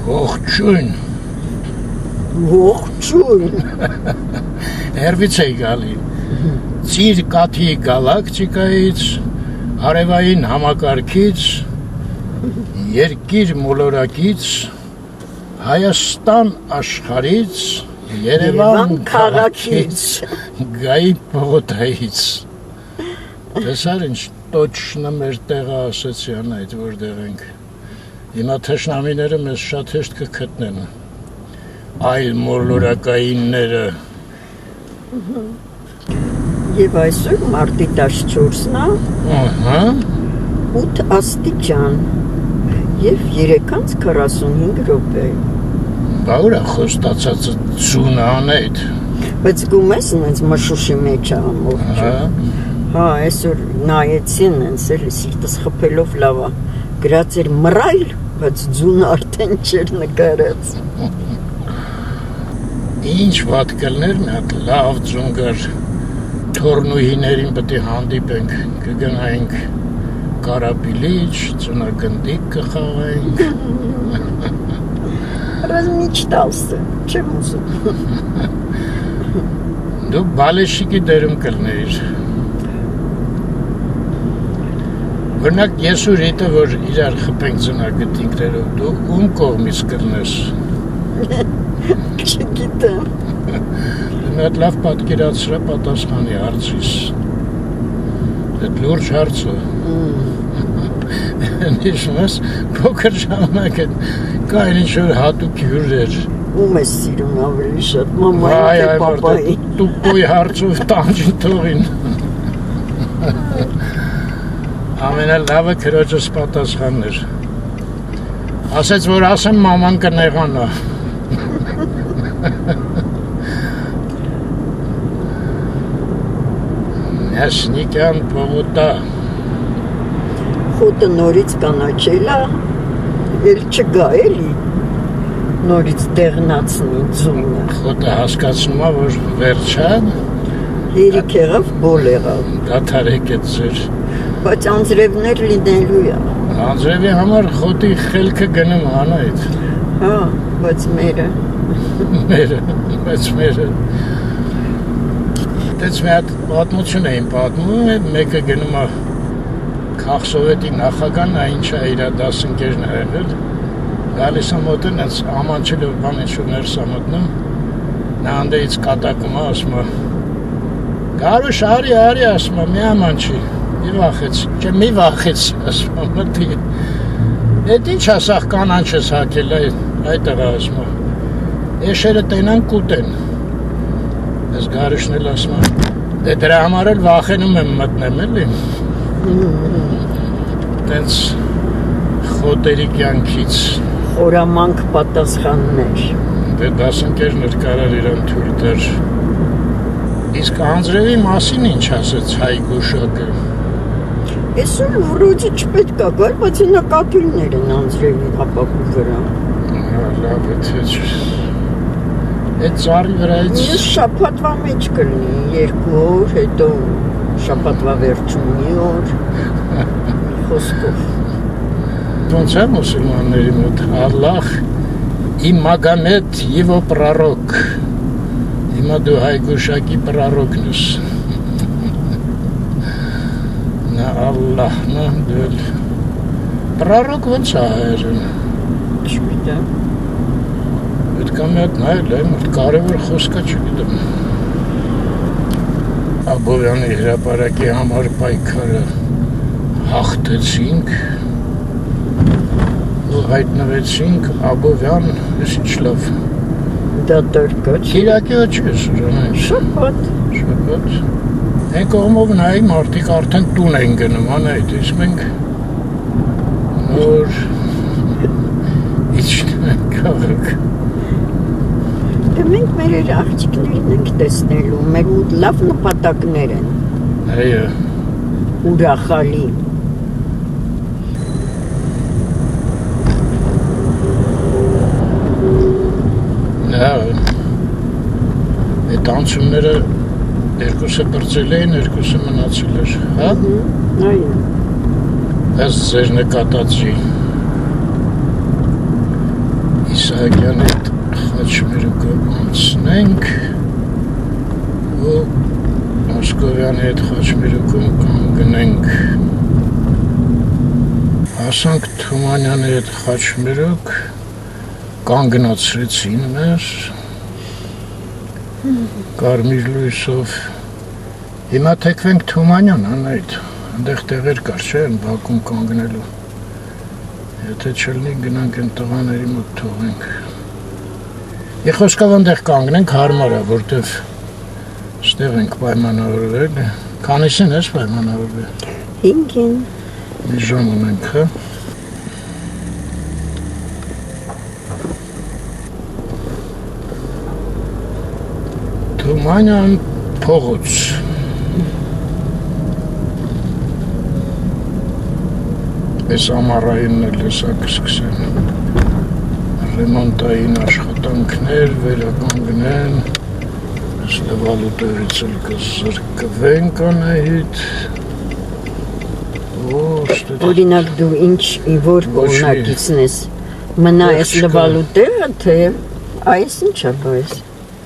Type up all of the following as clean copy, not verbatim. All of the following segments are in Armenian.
Ողջույն։ Ողջույն։ Հերվից էի գալի։ Ծիր կաթի գալակտիկայից, հարևային համակարգից, երկիր մոլորակից, Հայաստան աշխարհից, Երևան քաղաքից, Գայի պողոտայից։ Տեսար ինչ տոչնը մեր տեղը ասեցյան այդ որտեղ ենք։ Հիմա թշնամիները մեզ շատ հեշտ կգտնեն։ Այլ մոլորակայինները։ Եվ այսօր մարտի 14-ն է։ Ահա։ 8 աստիճան եւ 3:45 րոպե։ Բա ուրա խոստացածը ծունը անեիդ։ Բայց գումես ինձ մշուշի մեջ է ամոթ։ Հա, այսօր նայեցին ինձ էլի սիրտս խփելով լավա։ Գրած էր մռայլ, բայց ձունը արդեն չէր նկարած։ Ինչ վատ կլներ մի հատ լավ ձուն գար թորնուհիներին պետք է հանդիպենք, կգնայինք կարապիլիչ, ձունակնդիկ կխաղայինք։ Ռազմիչտալսը, չեմ ուզում։ Դու բալեշիկի դերում կլներ։ Օրինակ ես ու Ռիտը, որ իրար խփենք ձունակնդիկներով, դու ում կողմից կլնես։ Չգիտեմ։ Դու մի հատ լավ պատկերացրա պատասխանի հարցիս։ Այդ լուրջ հարցը։ Նիշում ես, փոքր ժամանակ այդ կային ինչ-որ հատուկ հյուրեր։ Ում ես սիրում ավելի շատ, մամային թե պապային։ Տուկոյ հարցով տանջին թողին։ Ամենալավը քրոջս պատասխանն էր։ Ասեց, որ ասեմ մաման կնեղանա։ Նյասնիկյան պողոտա։ Խոտը նորից կանաչել է, էլ չգա էլի, նորից դեղնացնի ձունը։ Խոտը հասկացնում է, որ վերջ է։ Երիք եղավ, բոլ եղավ։ Դաթարեք էտ ձեր։ Բայց անձրևներ լինելու է։ Անձրևի համար խոտի խելքը գնում անայդ։ Հա, բայց մերը։ Բայց մերը։ Դեց մի հատ պատմություն էին պատմում, մեկը գնում է Քաղսովետի նախագահն է ինչ է իր դասընկերն է եղել, գալիս է մոտեն, այս ամանչելով բան ինչ-որ ներս է մտնում, նա անդեից կատակում է, ասում է, Գարուշ, արի, ասում է, մի ամանչի, մի վախեց, չէ, մի վախեց, ասում է, մտի, էդ ինչ ասախ կանանչ ես հակել, այդ եղա, ասում է, էշերը տենան կուտեն, ես Գարուշն էլ ասում է, դե դրա համար էլ վախենում եմ մտնեմ, էլի, տենց խոտերի կյանքից խորամանկ պատասխաններ դե դասընկերն էր կարար իրան թույլ տար իսկ անձրևի մասին ինչ ասեց հայ գուշակը այսօր վրոջի չպետք է գար, բայց նա կաթիլներ են անձրևի ապակու վրա լավ է թե այդ ծառի վրայից ես շաբաթվա մեջ կլինի 2 օր, հետո շաբաթվա վերջում մի օր խոսքով ոնց է մուսուլմանների մոտ Ալլահ ի Մագամեդ Եվո պրարոկ հիմա դու հայ գուշակի պրարոկն ես նա Ալլահն է դել պրարոկ ոնց է հայերեն չգիտեմ պետք է մի հատ նայել եմ կարևոր խոսքա չգիտեմ Աբովյանի հրապարակի համար պայքարը հաղթեցինք ու հայտնվեցինք Աբովյան, ես ինչ լավ դա դրկոչ Կիրակի ոչես ուրանայ Շապատ Են կողմով նայի մարդիկ արդեն տուն են գնում անայդ իսկ մենք նոր իջնում են քաղաք Դե մենք մեր աղջիկներն ենք տեսնելու, մեր լավ նպատակներ են Այո ուրախալի Այդ անցումները երկուսը բրծել էին, երկուսը մնացել էր, հա? Այո Ըստ ձեր նկատածի Սահակյանի հետ խաչմերուկը անցնենք ու Մոսկովյանի հետ խաչմերուկում կանգնենք հասանք Թումանյանի հետ խաչմերուկ կանգնացրեցին մեզ կարմիր լույսով հիմա թեքվենք Թումանյան անայդ այնտեղ տեղեր կար չէ Բաքում կանգնելու եթե չլինի գնանք այն տղաների մոտ թողենք Եխոսկով այնտեղ կանգնենք հարմար է որտեվ ստեղ ենք պայմանավորվել քանիսին ես պայմանավորվել 5-ին մի ժամ ունենք հա Թումանյան փողոց Այս ամառայինն էլ հեսա կսկսեն ռեմոնտային աշխատանքներ վերականգնեն Ստվալուտերից էլ կզրկվենք անահիտ Օրինակ դու որ օրինակիցն ես մնա այս լվալուտերը թե այս ինչա բայց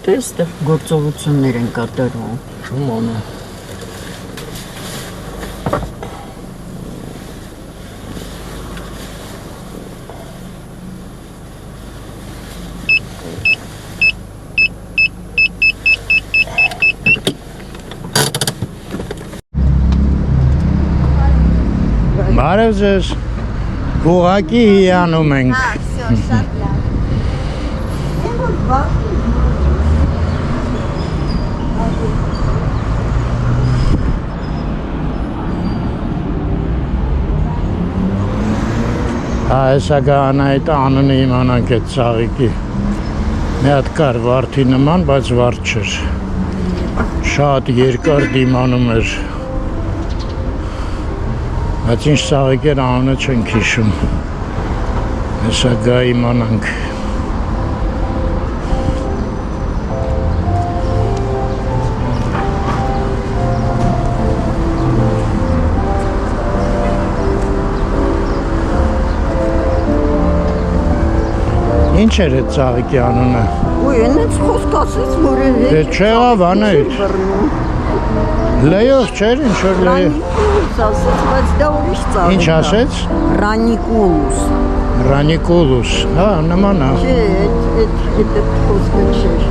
թե այստեղ գործողություններ են կատարում Շումանա Բարև ձեզ, ուղղակի հիանում ենք Всё, շատ լավ Հեսա գանայիտ անունը իմանանք այդ ծաղիկի Մի հատ կար վարդի նման, բայց վարդ չէր Շատ երկար դիմանում էր Բայց ինչ ծաղիկ էր անունը չենք հիշում Հեսա գա իմանանք Ինչ էր այդ ծաղիկի անունը Ու ենից խոսք ասեց որ Դե չեղավ անայիտ Լեյով չէր ինչ որ լեյով Ռանիկուլուս ասեց, բայց դա ուրիշ ծաղիկ Ինչ ասեց Ռանիկուլուս Ռանիկուլուս, հա, նման է Չէ, այդ խոսքը չէր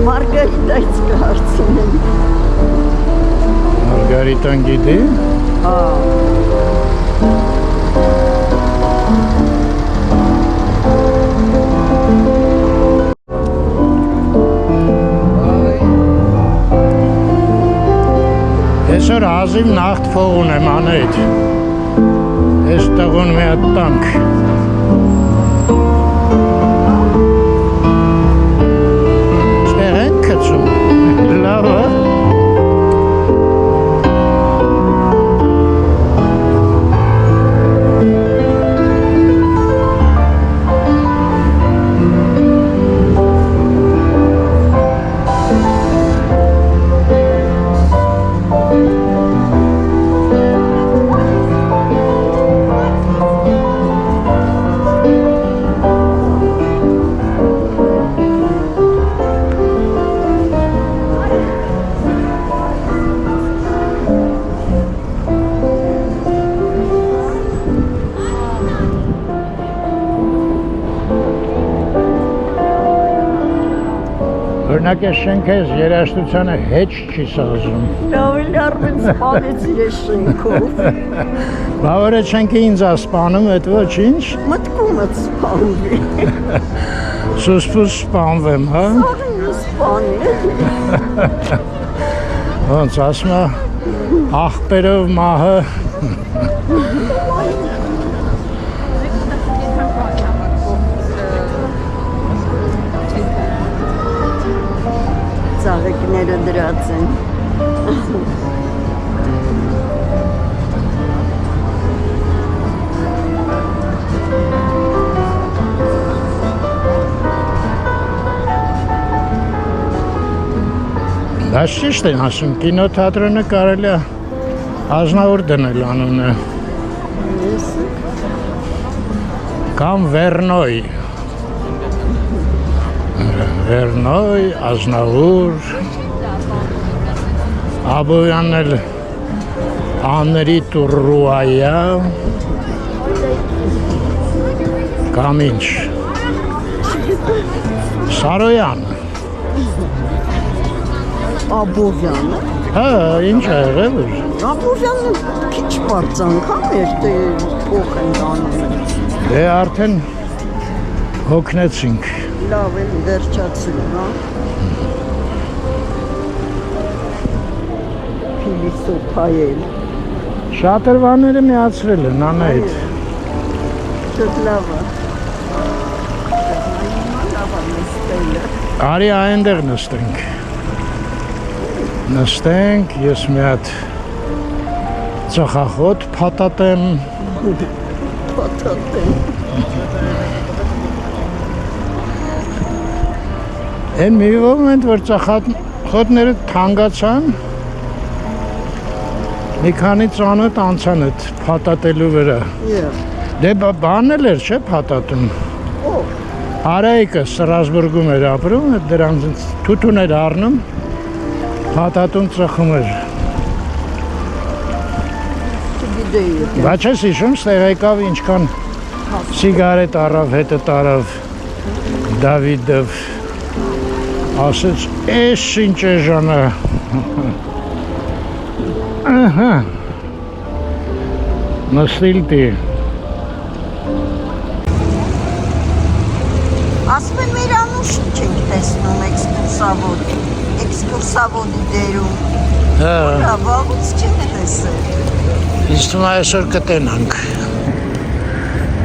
Մարգարիտայից կհարցնեմ Մարգարիտան գիտի Հա Այսօր հազիվ նախտ փող ունեմ անեիտ Այս տղուն մի հատ տանք Ստեղ ենք կծում Լավ է Օրինակ այս շենքը երաժշտությանը հեչ չի սազում Լավ էլ արմեն սպանեցիր ես շենքով Բա որ այդ շենքը ինձ է սպանում, այդ ոչինչ Մտքումդ սպանվի Սուսպուս սպանվեմ, հա Սաղին սպանի Ոնց ասում է աղբերով մահը Ծաղիկները դրած են Դա ճիշտ են ասում, կինոթատրոնը կարելի է Ազնավուր դնել անունը Կամ Վերնոյ, Ազնավուր, Աբովյանն էլ Անրի Տուրուայա, կամ ինչ, Սարոյան, Աբովյանը։ հա, ինչ է եղել էր։ Աբովյանը քիչ բարձանքան էր, թե փոխ են դանել։ Դե արդեն հոգնեցինք։ Լավ է վերջացին, հա։ Փիլիսոփայել։ Շատրվանները միացրել են անայդ։ Շատ լավ է։ Լավ է նստելը։ Արի այնտեղ նստենք։ Նստենք, ես մի հատ ծխախոտ փաթաթեմ։ Փաթաթեմ։ Են մի մոմենտ, որ ծխախոտները թանկացան, մի քանի ծանոթ անցան այդ փաթաթելու վրա։ Դե բան էլ էր, չէ՞ փաթաթում։ Արայիկը Ստրասբուրգում էր ապրում, դրանց թութուն էր առնում, փաթաթում ծխում էր։ Բայց ես հիշում, ստեղ եկավ ինչքան սիգարետ առավ, հետը տարավ Դավիդով, ասեց, էս ինչ է ժանը։ Ահա, նստիլ տի։ Ասում եմ մեր անուշին չենք տեսնում էքսկուրսավոդի դերում։ Հա, վաղուց չենք տեսել։ ինձ թվում է այսօր կտենանք,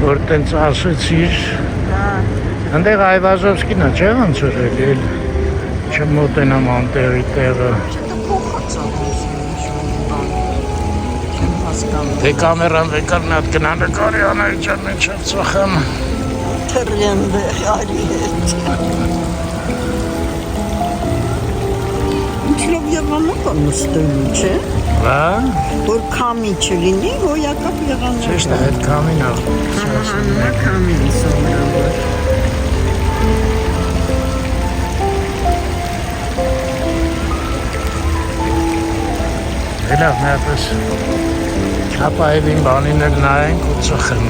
որ տենց ասեցիր, ընդեղ Այվազովսկին է, չէ՞ ոնց որ էլ, չմոտենամ անտեղի տեղը։ Դե կամերան վեկար մի հատ գնա նկարի անայջան մեջև ծխեմ։ Թռեն արի հետ։ Ինչ լավ եղանակ է նստում, չէ՞։ Հա։ Որ քամի չլինի, հոյակապ եղանակ։ Ճիշտ է, այդ քամին է։ Հանա քամին սովորաբար։ Լավ, մի հատս Չապաևին բանին էլ նայենք ու ծխեմ։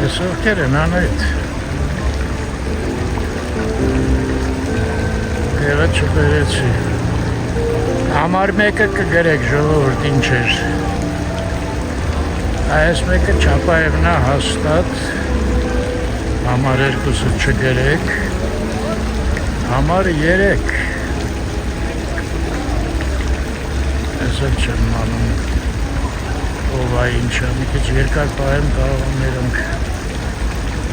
Ես ովքեր են անայդ։ Եղը չպերեցի։ Համար մեկը կգրեք ժողովուրդ ինչ էր։ Այս մեկը Չապաևն է հաստատ, համար երկուսը չգրեք, համար 3։ Ես էլ չեմ անում, ով է ինչը, մի քիչ երկար պահեմ կարող եմ նրանք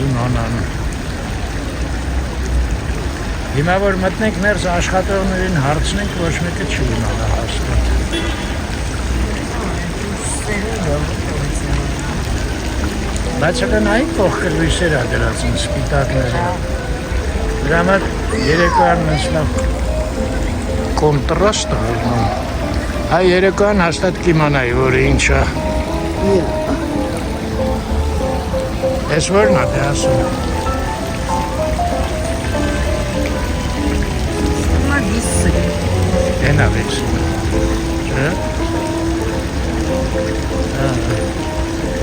իմանան։ Հիմա որ մտնենք ներս աշխատողներին հարցնենք, ոչ մեկը չի իմանա հաստատ։ Բայց ակնային կողքը լույսեր է դրած են սպիտակները։ Դրա համար երեկոյան նստավ կոնտրաստ է հորնում։ Հայ երեկոյան հաստատ կիմանայի, որ ինչ է։ Ես որն է դե ասում։ Են է վիսը։ Չէ՞։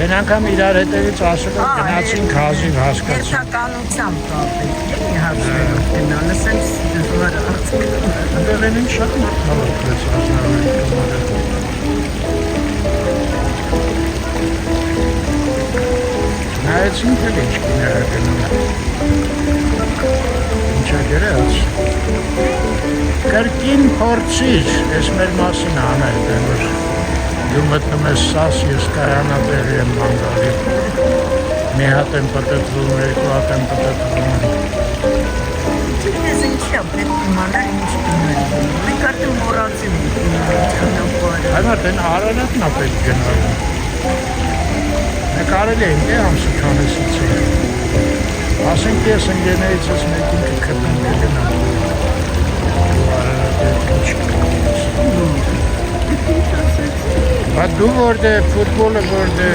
Են անգամ իրար հետևից ասում են գնացին քազիվ հասկացին։ Երթականությամբ կապեք, մի հարցերով գնալ, ասեմ դժվար արդեն։ Ընդեղ են ինչ շատ մարդ հավաքվեց ազնարվեն կմարը։ Նայեցին թե ինչ կիները գնում։ Ինչ է գերած։ Կրկին փորձիր, ես մեր մասին անել դեմ որ դու մտնում ես սաս, ես կայանատեղի եմ մանգալի։ Մի հատ եմ պտտվում, երկու հատ եմ պտտվում։ Ես ինչի է պետք իմանալ ինչ գնել։ Մենք արդեն մոռացել ենք ճանապարհը։ Այմարդ են Արարատն է պետք գնալ։ Մենք արել ենք է ամսուքանեսից է։ Ասենք ես ընգեներից ես մեկին կգտնեմ կգնամ։ Արարատ է ինչ կգնես։ Դու որտե ֆուտբոլը որտե։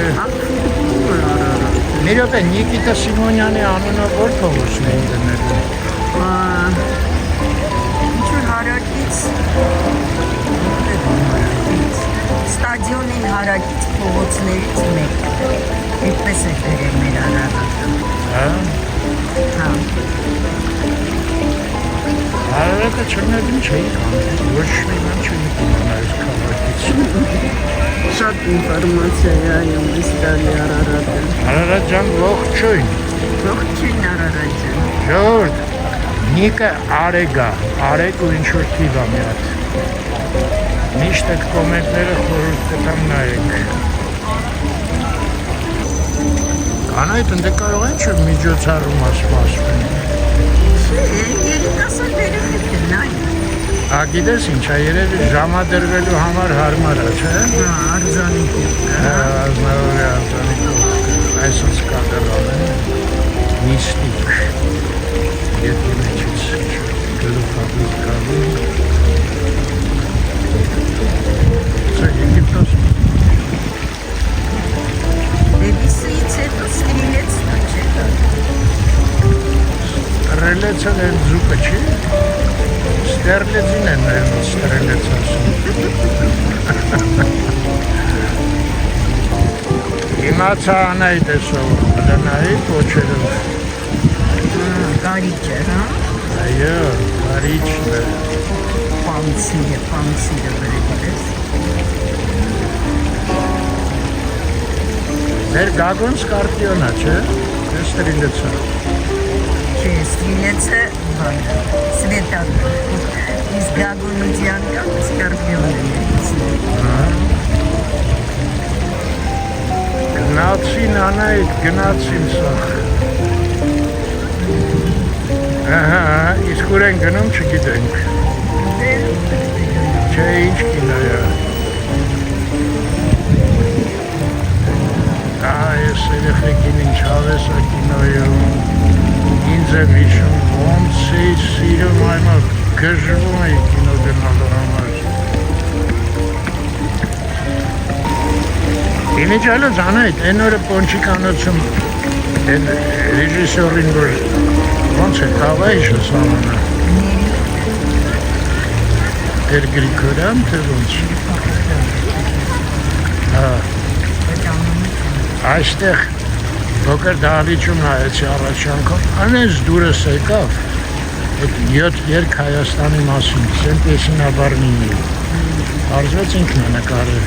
Մի րոպե Նիկիտա Սիմոնյանի անունով որ փողոցն է դնել։ Ինչ-որ հարակից ստադիոնին հարակից փողոցներից մեկը։ Այդպես է բերել մեր Արարատը։ Հա։ Հա։ Արարատը չնայած չէի կանել, ոչ մի բան չի իմանալ այս քաղաքից։ Շատ ինֆորմացիա է այում ստալի Արարատը։ Արարատ ջան, ողջույն։ Ողջույն Արարատ ջան։ Ժողովուրդ, Նիկը Արեգա, Արեգ ու ինչ-որ թիվ ա մի հատ։ Միշտ այդ կոմենտները խորհուրդ կտամ նայեք։ Կանայդ ընդ կարող են չէ միջոցառում ասում։ Երիտասարդները պետք է նայեն։ Գիտես ինչ, երևի ժամադրվելու համար հարմար է, չէ՞։ Հա, արձանիկով։ Ազնավուրի արձանիկով, այսպես կադրալ է, միստիկ, երկի մեջից գլուխագույտ կալում, սա Եգիպտոս։ Դեպիսից հետո ստրիլեցն է, չէ՞։ Ստրելեցը դեն ձուկը չի, ստերլեցին են նայում ստրելեց ասում։ Իմացա անայի տեսով, դնայի պոչերով։ Կարիճ է, հա։ Այո, կարիճն է։ Պանցիրը բրեգպես։ Մեր գագոն սկարպիոնա, չէ, է ստրիլեցը։ Չէ, ստրիլեցը սվետան։ Իսկ գագոնության կամ սկարպիոնը ներիցն։ Գնացին անայդ, գնացին սախ։ Ահա, իսկ ուր են գնում չգիտենք։ Չէ, ինչ կինո է։ Այս երեխեքին ինչ հավես է կինոյում, ինձ եմ հիշում, ոնց էի սիրում այմա գժվում էի կինո գնալու համար։ Ինչ այլոց անայդ, են օրը պոնչիկանոցում են ռեժիսորին, որ ոնց է կավայիշը սամանը։ Էր Գրիգորյան, թե ոնց։ Այստեղ փոքր դահլիճում նայեցի առաջ անգամ, անես դուրս եկավ, այդ 7 երգ Հայաստանի մասին, սեն պեսինաբարնինի, արզվեց ինքն է նկարել։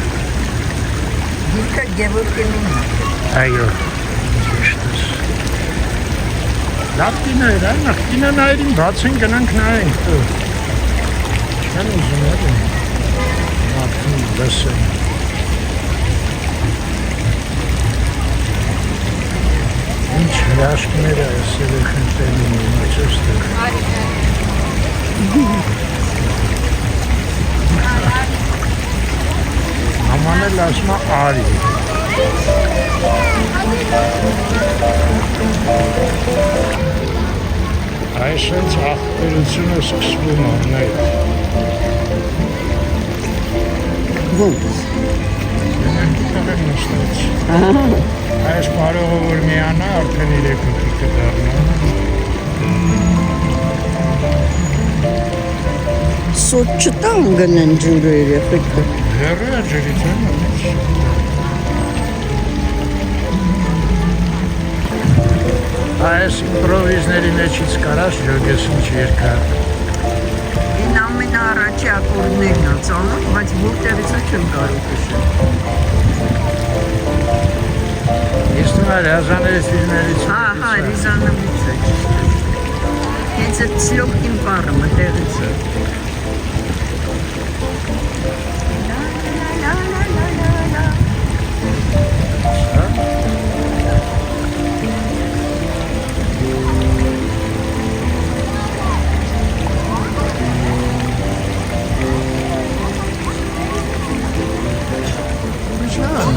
Գիրքը Գևորգենին է։ Այո, ճիշտ ես։ Լավ կինո էր, նախ կինո նայրին, բացեն գնանք նայենք, տու։ Չեն ուզում էր եմ, նախին լսեմ։ Ինչ հրաշքներ է այս երեխեն տենում եմ, աչոստեղ։ Աման էլ ասում է արի։ Այսենց աղբերությունը սկսվում աննայդ։ Ոնց։ Ենենք տղեր նստեց։ Այս պարողը որ միանա, արդեն 3 հոգի կդառնա։ Սոտ չտա ունգնեն ջուրը երեխեքը։ Հեռու է ջրից են ամից։ Այս իմպրովիզների մեջից կարաս ջոգես ինչ երկա։ Ին ամեն առաջի ակորդներն է ծանում, բայց որտեղից է չեմ կարող քշել։ Իսկ նա Ռիազանների ֆիլմերից։ Հա, Ռիազանովից է ճիշտ է։ Հենց այդ Սլոկին պարը մտեղից է։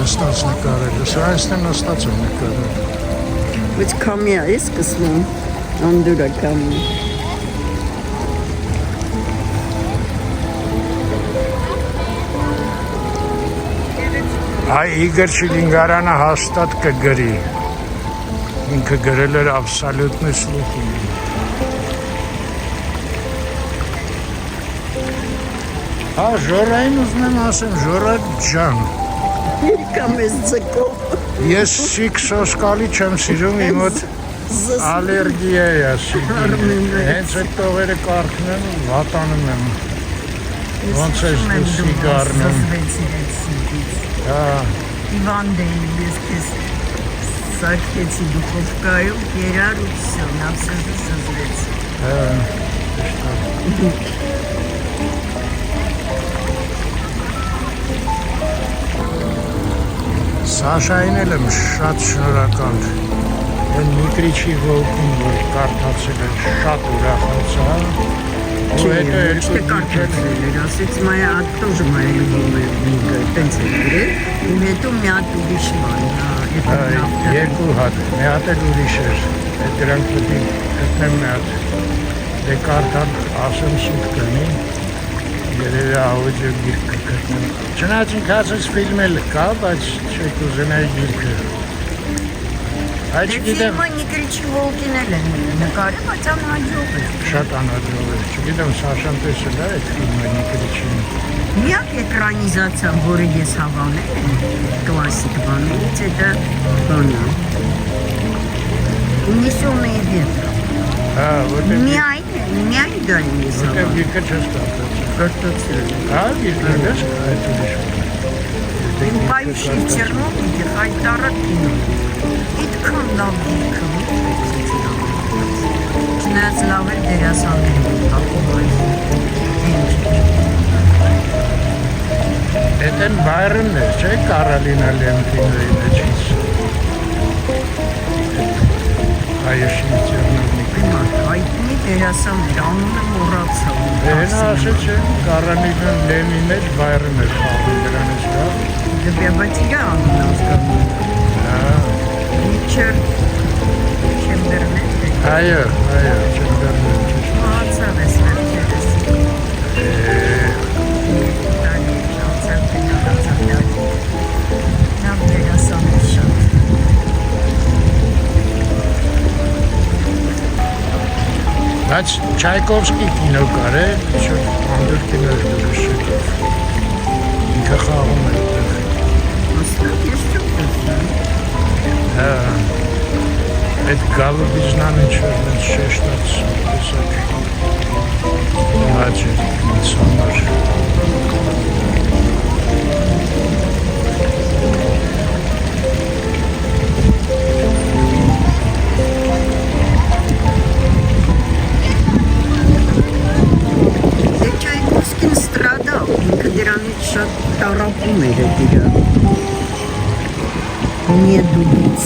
Նստած նկարել, սա այստեղ նստած եմ նկարել։ Բայց կամի է սկսվում, անդուր է կամի։ Այ Իգոր Շիլինգարյանը հաստատ կգրի։ Ինքը գրել էր абсолютный слух ունի։ Հա, Ժորային ուզում եմ ասեմ, Ժորա ջան։ Եկա մեզ ձգով։ Ես շիկ սոսկալի չեմ սիրում, իմ մոտ ալերգիա է սիրում։ Հենց այդ տողերը կարդում եմ, վատանում եմ։ Ոնց ես դու սիգարնում։ Հա։ Իվանդեին ես քեզ սարքեցի դուխովկայում, երար ու всё, նավսեզը սզրեցի։ Հա։ Սաշային էլ եմ շատ շնորհակալ։ Այն Միտրիչի ոգին, որ կարդացել է, շատ ուրախացա։ Ու հետո երկու կարդացել էր, ասեց մայա հատ тоже моя любимая книга, տենց էր գրել, ու հետո մի հատ ուրիշ բան, երկու հատ, մի հատ էլ ուրիշ էր, այդ դրանք պետք է գտնեմ մի հատ, դե կարդալ ասեմ սուտ կնի, երևի ավոջը գիրքը գտնեմ, չնայած ինքացս ֆիլմ էլ կա, բայց չեք ուզենայի գիրքը, այդ չգիտեմ, ֆիլմը Նիկրիչի Վոլկին էլ են նկարել, բայց անհաջող էր, շատ անհաջող էր, չգիտեմ Սաշան տեսել է այդ ֆիլմը Նիկրիչին, միակ էկրանիզացիան, որը ես հավանել եմ, կլասիկ բաններից, դա բանը, «Ունիսյոնные ветры». հա, որտեղ Միայն դա եմ ես հավանել, գիրքը չես կարդացել, կրտոցել եմ։ հա, գիրքը ես այդ ուրիշ Поющий в Чернобыле, Хайдара кино. Այդքան լավ գիրքը չնայած լավ էր դերասաններում հաղորդում Էդ են բայրնն էր, չէ, Կարոլինա Լեմփինոյի մեջից։ Հայաշին Չեռնովնիկը։ հայտնի դերասաններ, անունը մոռացա։ Հենա ասեց, չէ, Կարոլինա Լեմին էր, բայրն էր խաղում դրանից լավ։ Բայց իրա անունը ազգանում։ Իչեր Չեմբերլեն։ Այո, Չեմբերլեն։ Մահացավ ես վերջերս։ Դանի շանցել կնարացավ դանի։ Նավ դերասան էր շատ։ Բայց Չայկովսկի կինո կար է, շատ անդուր կինո էր դուրս։ Ինքը խաղում էր։ Ոստակ ես չում տեսնում։ Հա, այդ գալուբիզնան ինչ-որ նենց շեշտած տեսակ հաչ էր ինձ համար։ Չայկովսկին ստրադալ, ինքը դրանից շատ տարապում էր դիրա։ Не дубից։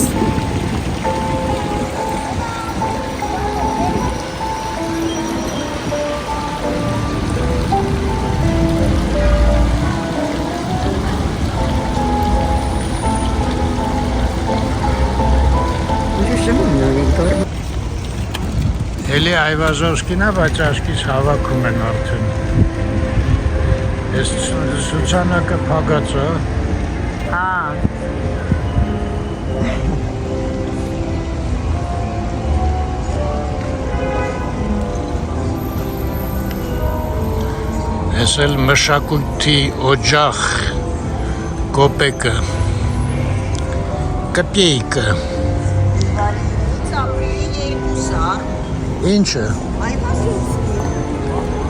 Էլի Այվազովսկին է, բայց աշկից հավաքում են արդեն։ Ես Սուցանակը փագած է։ Հա։ Ես էլ մշակույթի օջախ կոպեկը, կպեյկը։ Ինչը։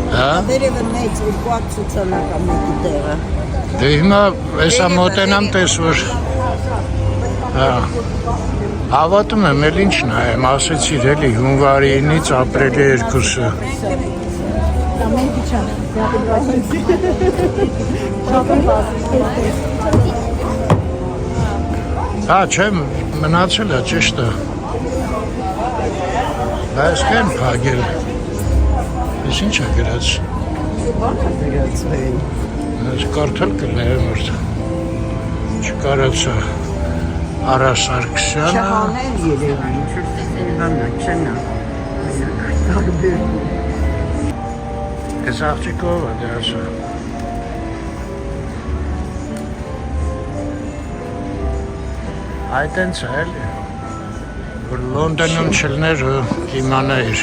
Հա։ Վերևը մեծ երկու ցուցանակամեկի տեղը։ Դե հիմա հեսա մոտենամ տես որ։ Հա։ Հավատում եմ, էլ ինչ նայեմ, ասեցիր էլի հունվարինից ապրիլի 2-ը։ Հա, չեմ, մնացել է, ճիշտ է։ Բայց կեն փագել։ Ես ինչ է գրած։ Բանը գրածվել։ Ես կարդալ կլայեմ որդ։ Չկարացա Արա Սարգսյանը։ Չհանել Երևան, չտեսել բանա, չնա։ Տարբեր։ Ես աղջիկով է դրացա։ Այդ այնց է էլի, որ Լոնդոնում չլներ ու իմանայր,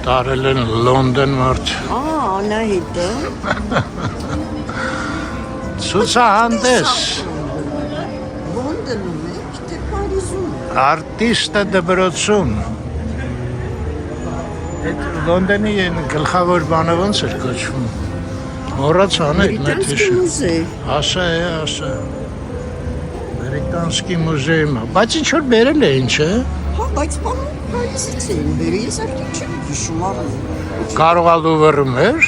տարել են Լոնդոն մարդ։ Անահիտը։ Ցուցահանդես, Լոնդոնում է, թե Փարիզում։ արտիստը դպրոցում։ Այդ Լոնդոնի գլխավոր բանը ոնց էր կոչվում։ Մոռացան այդ Բրիտանսկի մուզեյ։ Ասա է, ասա։ Բրիտանսկի մուզեյում, բայց ինչ որ բերել էին, չէ։ Հա, բայց բանը Փարիզից էին բերել, ես արդեն չեմ հիշում առնի։ Կարող ա Լուվրում էր։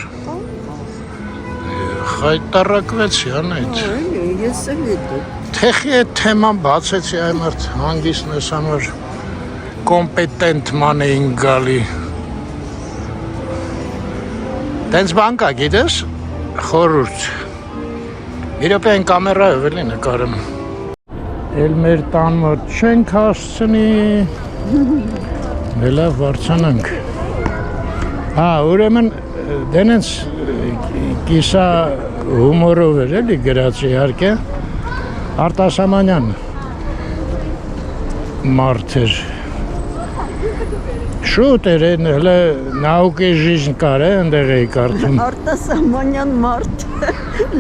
Խայտարակվեցի անայդ։ Այո, ես էլ հետո։ Թեխի այդ թեման բացեցի այ մարդ հանգիստնես համար կոմպետենտ ման էին գալի։ Տենց բան կա, գիտես, խորուրդ։ Մի րոպե այն կամերայով էլի նկարում։ Էլ մեր տան մոտ չենք հասցնի։ Լավ վարձանանք։ Հա, ուրեմն դենենց կիսա հումորով էր էլի գրած իհարկե։ Արտասամանյան մարդ էր։ Շուտ էր, հələ նауկի жизнь կար է, ընդեղ էի կարդում։ Արտասահմանյան մարդ,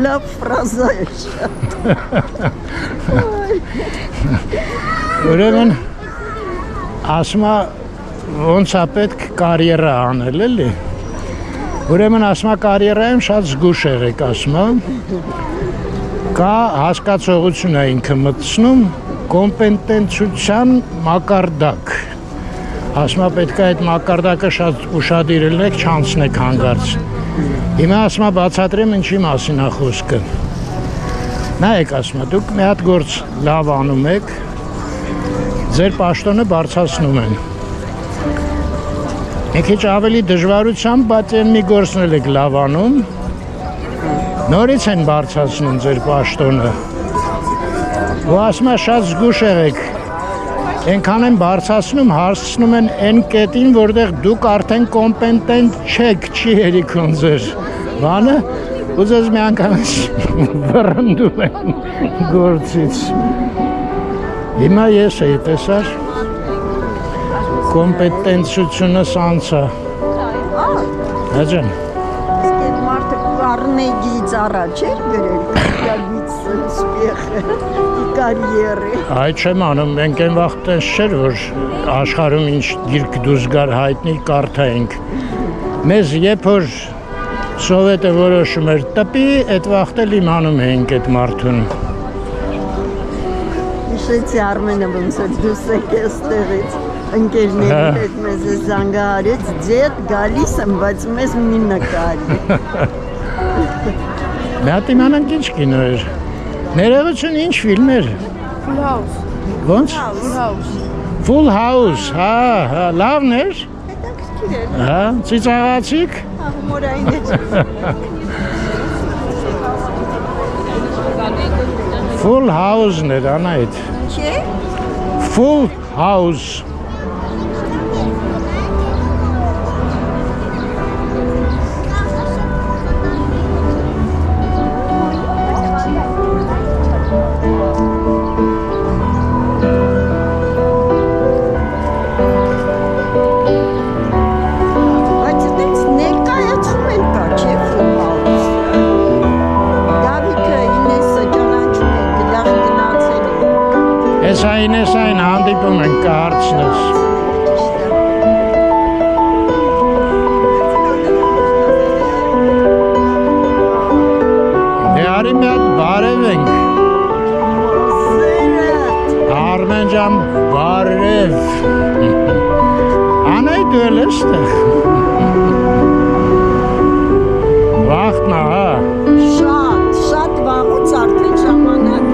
լավ ֆրազա է շատ։ Ուրեմն ասում է ոնց է պետք կարիերա անել էլի։ Ուրեմն ասում է կարիերայում շատ զգուշ եղեք ասում է։ Կա հասկացողություն է ինքը մտցնում կոմպետենտության մակարդակ։ Ասում է պետք է այդ մակարդակը շատ ուշադիր լինեք, չանցնեք հանգարց։ Հիմա ասում է բացատրեմ ինչի մասին է խոսքը։ Նայեք ասում է, դուք մի հատ գործ լավ անում եք, ձեր պաշտոնը բարձրացնում են։ Մի քիչ ավելի դժվարությամբ, բայց այն մի գործն եք լավ անում, նորից են բարձրացնում ձեր պաշտոնը։ Ու ասում է շատ զգուշ եղեք։ Ենքան են բարձրացնում, հասցնում են այն կետին, որտեղ դուք արդեն կոմպետենտ չեք, չի հերիքում ձեր բանը, ու ձեզ մի անգամ վռնդում են գործից։ Հիմա ես էի տեսար, կոմպետենտությունը սանցա։ Հաջան։ Այդ մարդը Կարնեգիից առաջ էր գրել, կարգից սպիխը, կարիերը։ Այդ չեմ անում, մենք այն վաղ տես չէր, որ աշխարհում ինչ գիրք դուրս գար հայտնի կարդայինք։ Մեզ երբ որ սովետը որոշում էր տպի, այդ վաղտ էլ իմանում էինք այդ մարդուն։ Հիշեցի Արմենը ոնց էր դուրս եկել այստեղից, ընկերների հետ մեզ զանգահարեց, ձետ գալիս եմ, բայց մեզ մի նկարի։ Մի հատ իմանանք ինչ կինո էր։ Ներողություն ինչ ֆիլմ էր։ Full House. Ոնց։ Full House. Full House, հա, լավն էր։ Հետաքրքիր էր, Հա, ծիծաղացիք։ հումորային էր։ Full House-ն էր անայդ։ Չէ՞։ Full House։ Բայց այդպես ներկայացում են կա, չէ՞ Full House։ Գավիթը Ինեսը ճանաչում է, գլախ գնացել է։ Ես այն հանդիպում ենք կհարցնես։ Դե արի մի հատ բարև ենք։ Արմեն ջան, բարև։ Անայ դու էլ ես տեղ։ Վաղտնա, հա։ Շատ վաղուց արդեն ժամանակ։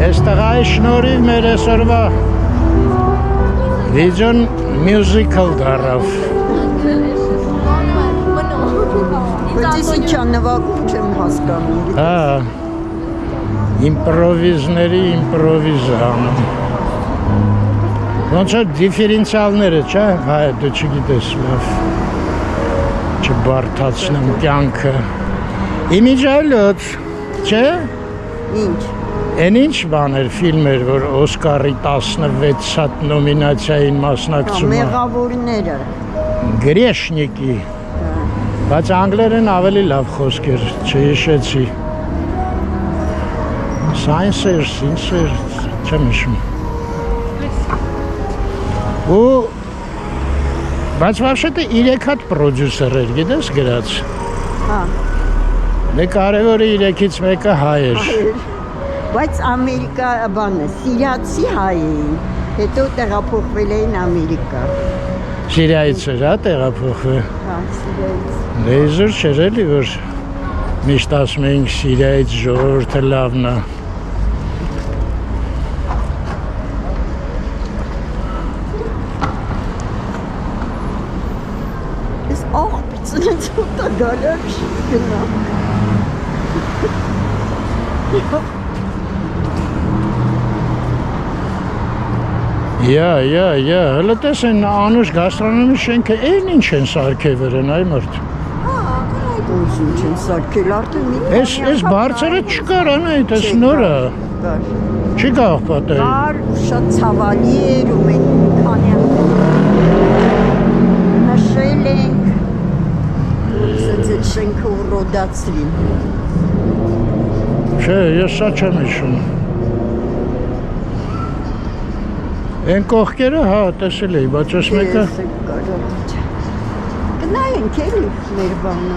Այս տղայի շնորհիվ մեր այսօրվա վիդեոն մյուզիկալ դառավ։ Բայց ես ինչա նվագում չեմ հասկանում։ Հա։ Իմպրովիզների իմպրովիզը անում։ Ոնց որ դիֆերենցիալները, չէ՞, հա, դու չգիտես լավ։ Չբարթացնեմ կյանքը։ Իմիջայլոց, չէ՞։ Ինչ։ Են ինչ բաներ, ֆիլմեր, որ Օսկարի 16 հատ նոմինացիային մասնակցում է։ Մեղավորները։ Գրեշնիկի։ Բայց անգլերեն ավելի լավ խոսք էր, չհիշեցի։ Սայնսեր, չեմ հիշում։ Ու բայց вообще-то 3 հատ պրոդյուսեր էր, գիտես գրած։ Հա։ Դե կարևորը 3-ից մեկը հայ էր։ Բայց Ամերիկա բանը, սիրիացի հայ էին, հետո տեղափոխվել էին Ամերիկա։ Սիրիայից էր, հա, տեղափոխվել։ Հա, Սիրիայից։ Լեզուր չէր էլի, որ միշտ ասում էինք Սիրիայից ժողովուրդը լավն է։ Ես աղբիցնեց ուտա գալար գնա։ Հələ տես են անուշ գաստրոնոմի շենքը են ինչ են սարքել վրեն, այ մրդ։ Ոնց ինչ են սարքել արդեն մի Էս բարձրը չկար, անայ, տես նորը։ Չի կարող պատել։ Կար, շատ ցավալի էր ու մենք քանի նշել ենք, սենց այդ շենքը ուռոդացրին։ Չէ, ես սա չեմ հիշում։ Են կողքերը, հա, տեսել էի, բայց ես մեկը Գնայինք էլի մեր բանը։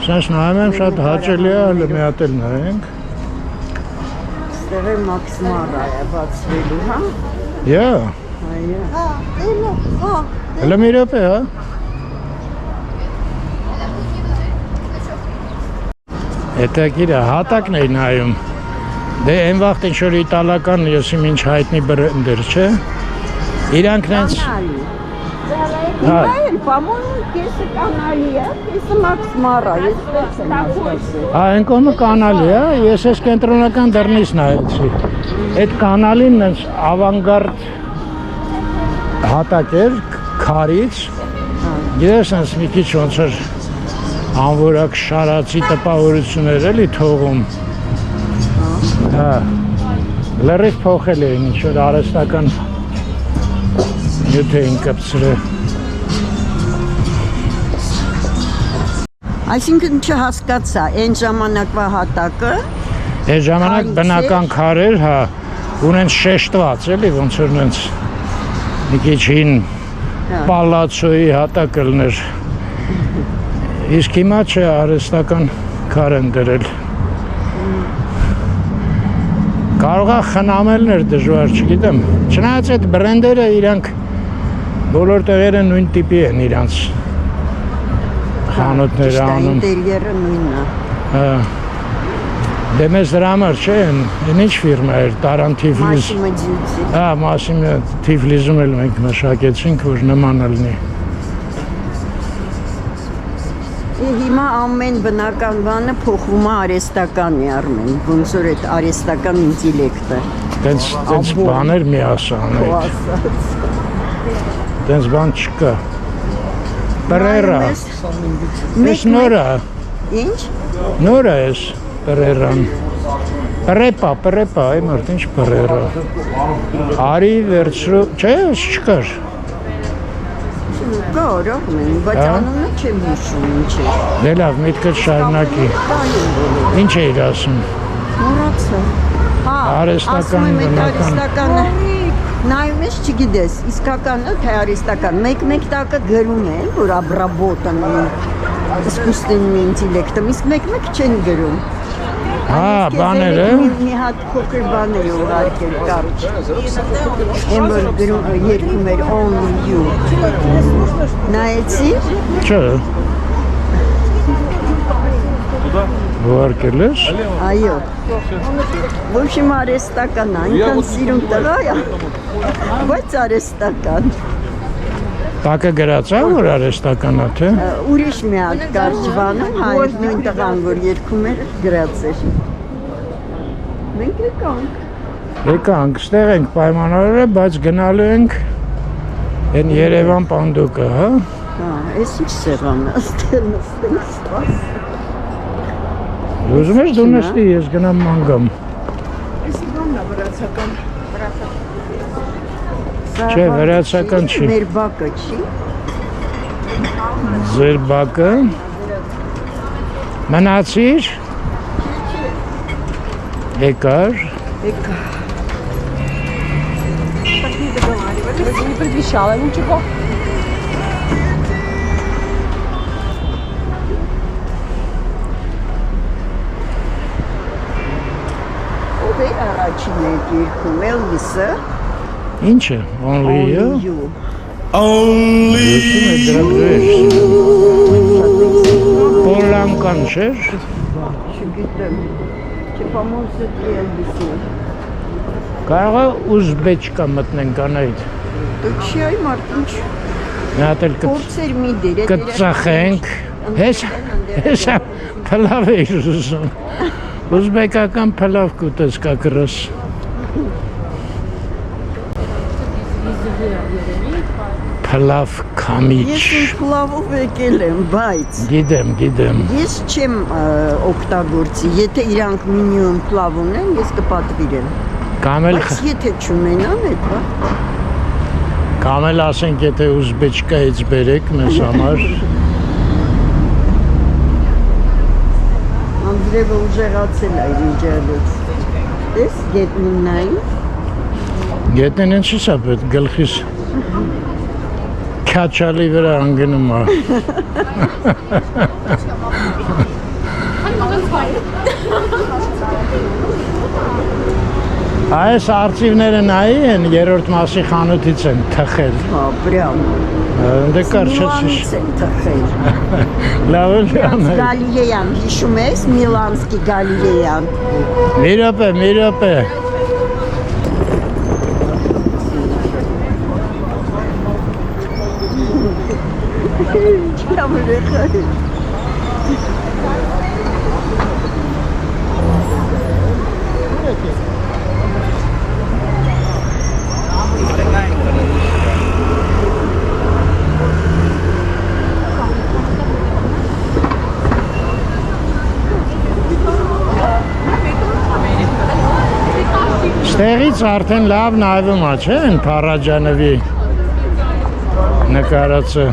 Սենց նայում եմ շատ հաճելի է, հələ մի հատ էլ նայենք։ Ստեղ է Մաքս Մարայա բացվելու, հա։ Յա, Այո։ Հա, էլա, հա։ հələ մի րոպե, հա։ Հետաքրքիր է, հատակն էի նայում։ Դե այն վաղտ ինչ որ իտալական ես իմ ինչ հայտնի բրենդեր, չէ։ Իրանք նենց Իբայել, по-моему, կեսը կանալի է, կեսը Մաքս Մարա, ես տես եմ ասացել։ Հա, այն կողմը կանալի է, ես ես կենտրոնական դռնից նայեցի։ Այդ կանալին նենց ավանգարդ հատակ էր, քարից։ Գիտես նենց մի քիչ ոնց որ անորակ շարացի տպավորություններ էլի թողում։ Հա, լրիվ փոխել էին, ինչ որ արհեստական նյութ էին կպցրել։ Այսինքն չհասկացա, այն ժամանակվա հատակը Այդ ժամանակ բնական քարեր, հա, ունեն շեշտված էլի, ոնց որ նենց մի քիչ հին պալացոյի հատակ ելներ։ Իսկ հիմա չէ, արհեստական քար են դրել։ Կարող է խնամելներ դժվար, չգիտեմ։ Չնայած այդ բրենդերը իրանք բոլոր տեղերը նույն տիպի են իրանց խանութները անում։ Ինտերիերը նույնն է։ Հա։ Դե մեզ դրա համար չէ, այն ինչ ֆիրմա էր, Տարան Թիֆլիս։ Մասիմը ջիցի։ Հա, Մասիմը Թիֆլիզում էլ մենք մշակեցինք, որ նման լինի։ Հիմա ամեն բնական բանը փոխվում է արհեստականի Արմեն, ոնց որ այդ արհեստական ինտելեկտը։ Տենց բաներ մի ասան։ Տենց բան չկա։ Պերերա։ Ես նորա։ Ինչ։ Նորա ես Պերերան։ Պրեպա, այ մարդ ինչ Պերերա։ Արի վերցրու, չէ, չկար։ Կար, Արմեն, բայց անունը չեմ հիշում ինչ է։ Դե լավ, միտքդ շարունակի։ Ինչ էիր ասում։ Մոռացա։ Հա, Արհեստական, ասում եմ այդ բնական։ արհեստականը նայում ես չգիտես, իսկականն է թե արհեստական։ Մեկ տակը գրում են, որ обработан искусственным интеллектом, իսկ մեկ չեն գրում։ Հա, բաները։ Մի հատ փոքր բաներ ուղարկել կարճ։ Եմ որ գրում երկում էր only you։ Նայեցի։ Չէ։ Ուղարկել ես։ Այո։ В общем, արհեստական, այնքան սիրուն տղա է, բայց արհեստական։ Տակը գրած է, որ արհեստական է, թե։ Ուրիշ մի հատ կար ջվանում, հայր նույն տղան, որ երգում էր, գրած էր։ Մենք եկանք։ Եկանք, ստեղ ենք պայմանավորը, բայց գնալու ենք են Երևան պանդուկը, հա։ Հա, այս ինչ սեղան է, ստեղ նստենք սպաս։ Ուզում ես դու նստի, ես գնամ մանգամ։ Այս բանն է վրացական։ Չէ, վրացական չի։ Մեր բակը չի։ Ձեր բակը։ Մնացիր։ Եկար։ Եկա։ Не предвещала ничего. Ով է առաջին այդ երգում, Elvis-ը։ Ինչը, only you։ You։ Լուսում է դրա Պոլանկան չէր։ Չգիտեմ։ Չպամոս է Elvis-ը։ Կարող է ուզբեչկա մտնենք անայդ։ Դու չի այ մարդ ինչ Մի հատ էլ փորձեր մի դեր։ կծախենք։ Հեսա փլավ էիր ուզում։ Ուզբեկական փլավ կուտես կակրս։ Փլավ քամիչ։ Ես ինձ փլավով եկել եմ, բայց Գիտեմ։ ես չեմ օգտագործի, եթե իրանք մինիմում փլավ ունեն, ես կպատվիրեմ։ Կամ էլ Բայց եթե չունենան, այդ բա։ Կամ էլ ասենք, եթե ուզբեչկայից բերեք մեզ համար։ Անդրևը ուժեղացել է իր ինջալից։ Ես գետնինային։ Գետնին ինչի՞ սա պետք գլխիս քաչալի վրա անգնում է։ Այս արծիվները նայի են երրորդ մասի խանութից են թխել։ Հա, պրյամ։ Դե կարճացի։ Միլանից են թխել։ Լավ է անել։ Գալիլեյան, հիշում ես Միլանսկի Գալիլեյան։ Մի րոպե։ Չկամ ուրեխա։ Ստեղից արդեն լավ նայվում է, չէ՞, են Փարաջանովի նկարածը։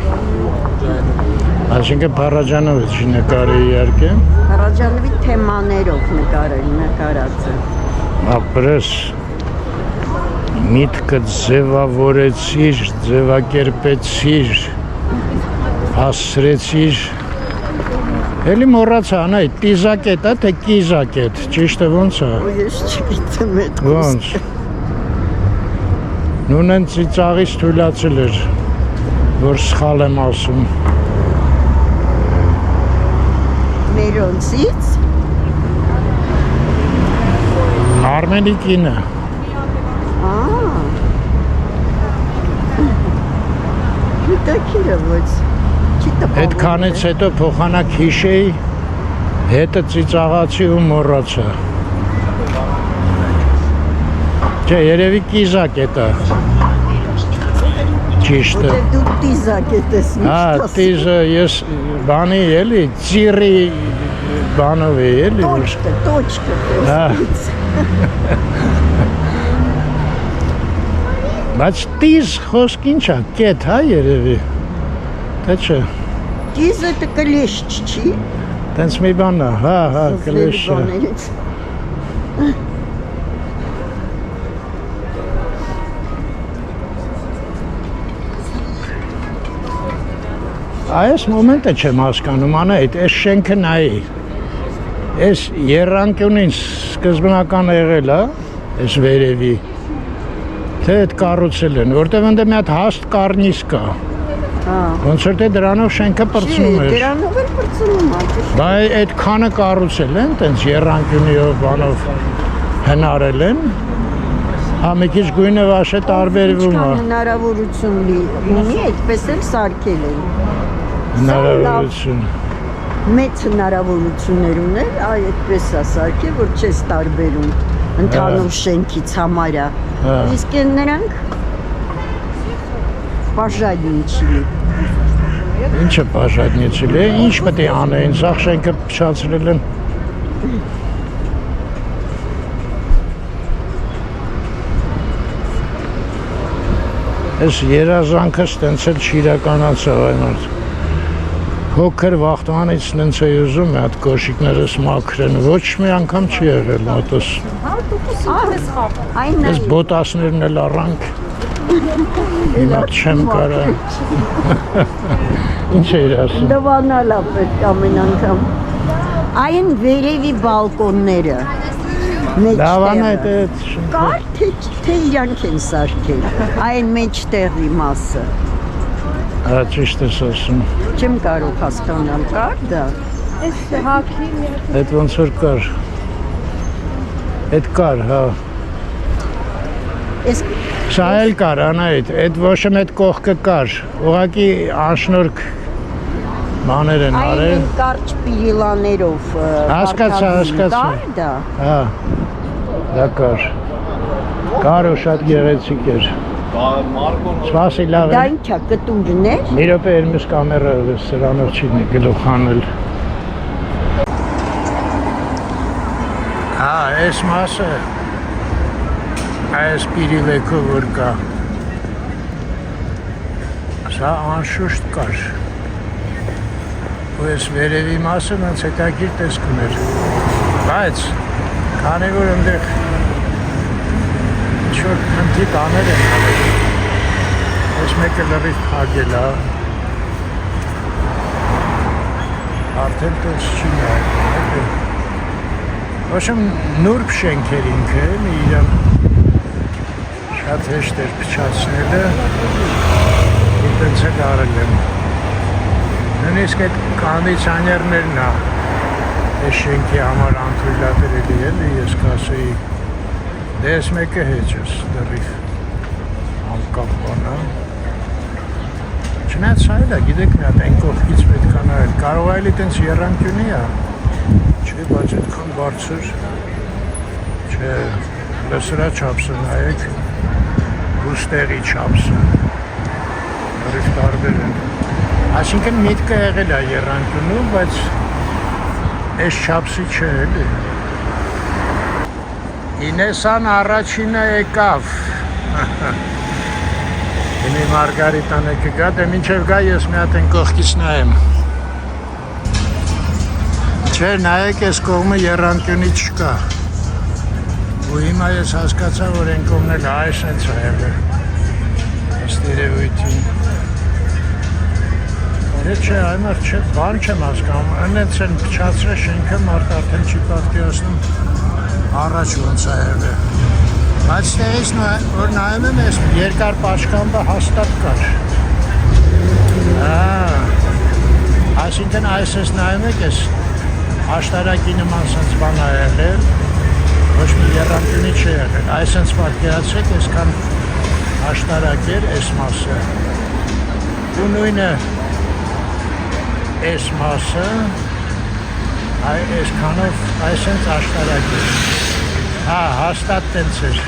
Այսինքն Փարաջանովը չի նկարի իհարկե։ Փարաջանովի թեմաներով նկարածը։ Ապրես միտքը ձևավորեցիր, ձևակերպեցիր, հասցրեցիր։ Էլի մոռացա, անայ, տիզակետ է, թե կիզակետ, ճիշտը ոնց է։ Ես չգիտեմ այդ Ոնց։ Նույնն ծիծաղից թույլացել էր, որ սխալ եմ ասում։ Մերոնցից։ Արմենի կինը։ Հետաքրքիր է ոչ։ Այդքանից հետո փոխանակ հիշեի, հետը ծիծաղացի ու մոռացա։ Չէ, երևի կիզակետ է։ Ճիշտ է։ Դու տիզակետ ես միշտ ասում։ Հա, տիզը ես բանի էլի, ծիրի բանով է էլի։ Տոչկը։ Հա։ Բայց տիզ խոսք ինչ է, կետ հա երևի։ Թե չէ։ Տիզը դե կլեշ չի։ Տենց մի բան է, հա, կլեշ է։ Այս մոմենտը չեմ հասկանում, անայդ, այս շենքը նայի, այս երրանկյունին սկզբնական եղել է, այս վերևի, թե այդ կառուցել են, որտև ընդ մի հատ հաստ կարնիս կա, ոնց որ թե դրանով շենքը պրծնում էր, դրանով էլ պրծնում է, բայ այդ քանը կառուցել են, տենց երրանկյունիով բանով հնարել են, Հա մի քիչ գույնը վաշե տարբերվում է։ Հնարավորություն ունի, այդպես էլ սարքել են։ Հնարավորություն։ Մեծ հնարավորություններ ուներ, այդպես է սարքել, որ չես տարբերում ընդհանուր շենքից համարյա։ Իսկ են նրանք բաժանիչի։ Ինչը բաժանիչի է, ինչ պետք է անեն, սաղ շենքը փչացրել են։ Այս երազանքը ստենց էլ չիրականացավ այն արդ։ Հոքր վաղտանից ստենց է ուզում է այդ կոշիկներս մաքրեն, ոչ մի անգամ չի եղել մոտս։ Այս բոտասներն էլ առանք, հիմա չեմ կարա։ Ինչ էր ասում։ Լվանալ է պետք ամեն անգամ։ Այն վերևի բալկոնները։ Լավան է դե Կար թե իրանք են սարքել, այն մեջտեղի մասը։ Հա ճիշտ ես ասում։ Չեմ կարող հասկանալ, կար դա։ Այդ ոնց որ կար։ Այդ կար, հա։ Սա էլ կար, Անահիտ, այդ ոչ եմ այդ կողքը կար։ Ուղղակի անշնորհք բաներ են արել։ Այն կարճ պիրիլաներով Հասկացա։ Կար դա։ Հա։ Դա կար։ Կար ու շատ գեղեցիկ էր։ Սպասի լավ Դա է։ ինչա կտուրներ։ Մի րոպե Էրմես կամերա սրանով չի գլուխ հանել։ Հա, այս մասը այս պիրիլեքով որ կա։ Սա անշուշտ կար։ Ու այս վերևի մասը ոնց հետաքրքիր տեսք ուներ։ Բայց քանի որ այնտեղ ինչ-որ քննի բաներ են արել, այս մեկը լրիվ փակել է, արդեն տես չի նայել, ոչմ նուրբ շենք էր ինքը, իրան շատ հեշտ էր փչացնելը, այդպես էլ արել եմ, նույնիսկ այդ կոնդիցիոներներն է, այս շենքի համար անթույլատրելի էլի, ես կասեի, դե ես մեկը հեչ ես դրիվ անկապ բանա։ Չնայած սա էլ է, գիտեք մի հատ այն կողքից պետք է նայել, կարող այլի տենց եռանկյունի է, չէ, բայց այդքան բարձր, չէ, լսրա չափսը նայեք, ուստեղի չափսը, դրիվ տարբեր են։ Այսինքն միտքը եղել է եռանկյունում, բայց այս չափսի չէ էլի։ Ինեսան առաջինը եկավ։ Ինի Մարգարիտանը կգա, դե մինչև գա ես մի հատ են կողքից նայեմ։ Չէ, նայեք ես կողմը եռանկյունի չկա։ Ու հիմա ես հասկացա, որ են կողմն էլ այս են ծայել։ Ըստ երևույթին։ Դե չէ, այմար չէ, բան չեմ հասկանում, այնենց են փչացրել շենքը, մարդ արդեն չի պատկերացնում առաջ ոնց է եղել։ Բայց տեղից որ նայում եմ, ես երկար պատշգամբը հաստատ կար։ Այսինքն այս ես նայում եք, ես աշտարակի նման սենց բան է եղել, ոչ մի եռանկյունի չի եղել։ Այս սենց պատկերացրեք, այսքան աշտարակ էր այս մասը։ Ու նույնը այս մասը, այսքանով այս հենց աշտարակ էր։ Հա, հաստատ տենց էր։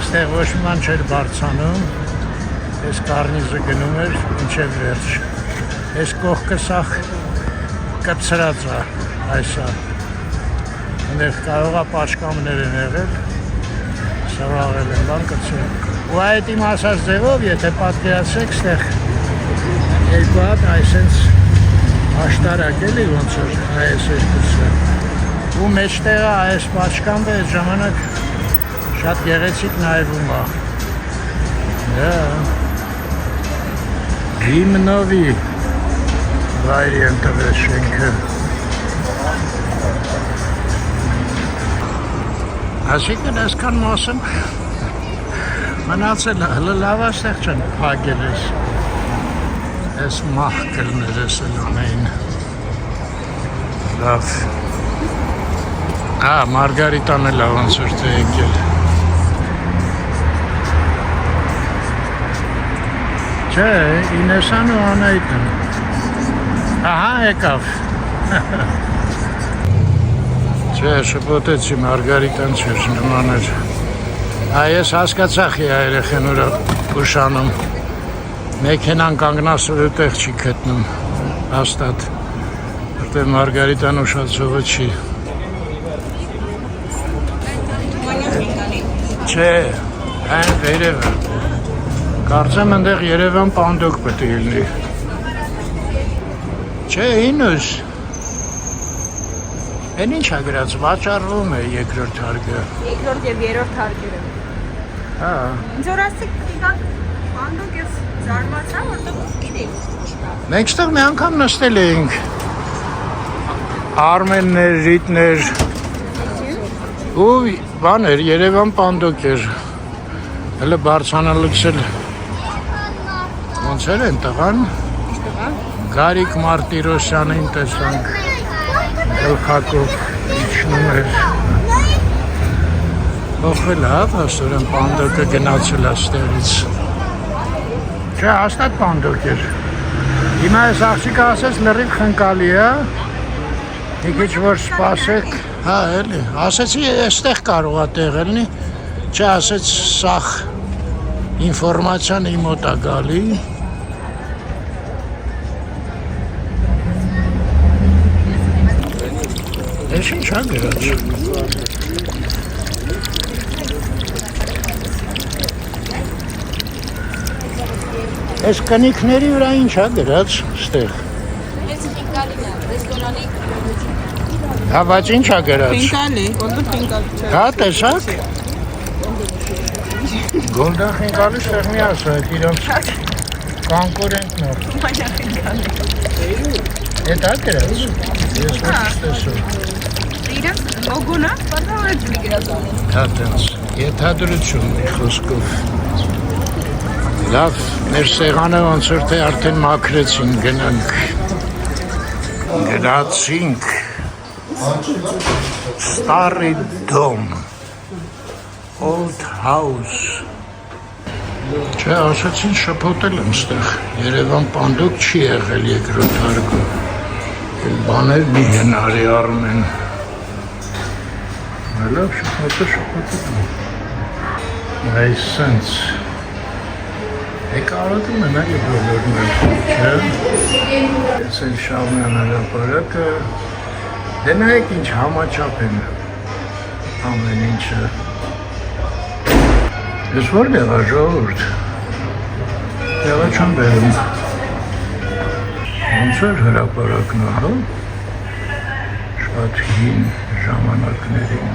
Ստեղ ոչ մի ման չէր բարձանում, այս կարնիզը գնում էր մինչև վերջ։ Այս կողքը սաղ կպցրած է, այսա։ Այնտեղ կարող է պատշգամբներ են եղել, սավաղել են, բան կպցրել։ Ու այդ իմ ասած ձևով, եթե պատկերացրեք, ստեղ երկու հատ այսենց աշտարակ էլի ոնց որ այս երկուսը։ Ու մեջտեղը այս պատշգամբը այդ ժամանակ շատ գեղեցիկ նայվում է։ Դա հիմնովի վայրի են տվել շենքը։ Այսինքն այսքան մասը մնացել է, հլը լավ աստեղ չեն փակել ես։ Այս մահկերներս էլ ունեին։ Լավ։ Հա, Մարգարիտան էլ ոնց որ թե եկել։ Չէ, Ինեսան ու Անահիտն։ Ահա, եկավ։ Չէ, շփոթեցի Մարգարիտան չէր, նման էր։ Ես հասկացախ երեխեն ուրա ուշանում։ Մեքենան կանգնասոր ու տեղ չի գտնում, հաստատ, որտեղ Մարգարիտան ուշացողը չի։ Չէ, այն վերևը։ Կարծեմ ընդեղ Երևան պանդոկ պետք է լինի։ Չէ, ինուս։ Են ինչ է գրած, վաճառվում է երկրորդ հարկը։ Երկրորդ եւ երրորդ հարկերը։ Հա։ Ինձ որ ասեք իրանք անդոք ես զարմացա, որտեղ գիտեի։ Մենք ստեղ մի անգամ նստել էինք։ Արմեններ, Ռիտներ։ Ու բաներ, Երևան պանդոկ էր։ Հələ բարձանալուց էլ ոնց էր են տղան։ Գարիկ Մարտիրոսյանին տեսանք։ Գլխակով իջնում էր։ Ոխել հա, աստորեն պանդոկը գնացել աստեղից։ Չէ, հաստատ պանդոկ էր։ Հիմա այս աղջիկը ասեց լրիվ խնկալի է։ Մի քիչ որ սպասեք, հա, էլի։ Ասեցի, այստեղ կարող է տեղ լինի։ Չէ, ասեց սաղ ինֆորմացիան իմ մոտ է գալի։ Ես ինչ է գրած։ Այս կնիքների վրա ինչ է գրած ստեղ։ Հա, բայց ինչ է գրած։ Խինկալի, ոնց խինկալ չէ։ Հա, տեսակ։ Գոլդա խինկալի ստեղ մի ասեք, իրանց կոնկուրենտն է։ Էդ է գրած։ Ես ոչ տեսում։ Իրանք լոգոն է, բարձրորեն գրած է։ Հա, տենց, ենթադրություն մի խոսքով։ Լավ, մեր սեղանը ոնց որ թե արդեն մաքրեցին, գնանք։ Գնացինք։ Starry Dom, Old House։ Չէ, ասացին շփոթել եմ ստեղ, Երևան պանդոկ չի եղել երկրորդ հարկում։ Բաներ մի հնարի Արմեն։ Լավ, շփոթել եմ։ Այս սենց։ Կարոտում են այլ բոլորն են, չէ։ Ես էլ Շահումյան հրապարակը։ Դե նայեք ինչ համաչափ են ամեն ինչը։ Ես որտեղ է ժողովուրդ։ Տեղը չեմ բերում։ Ոնց էր հրապարակն է, հա։ Շատ հին ժամանակներին։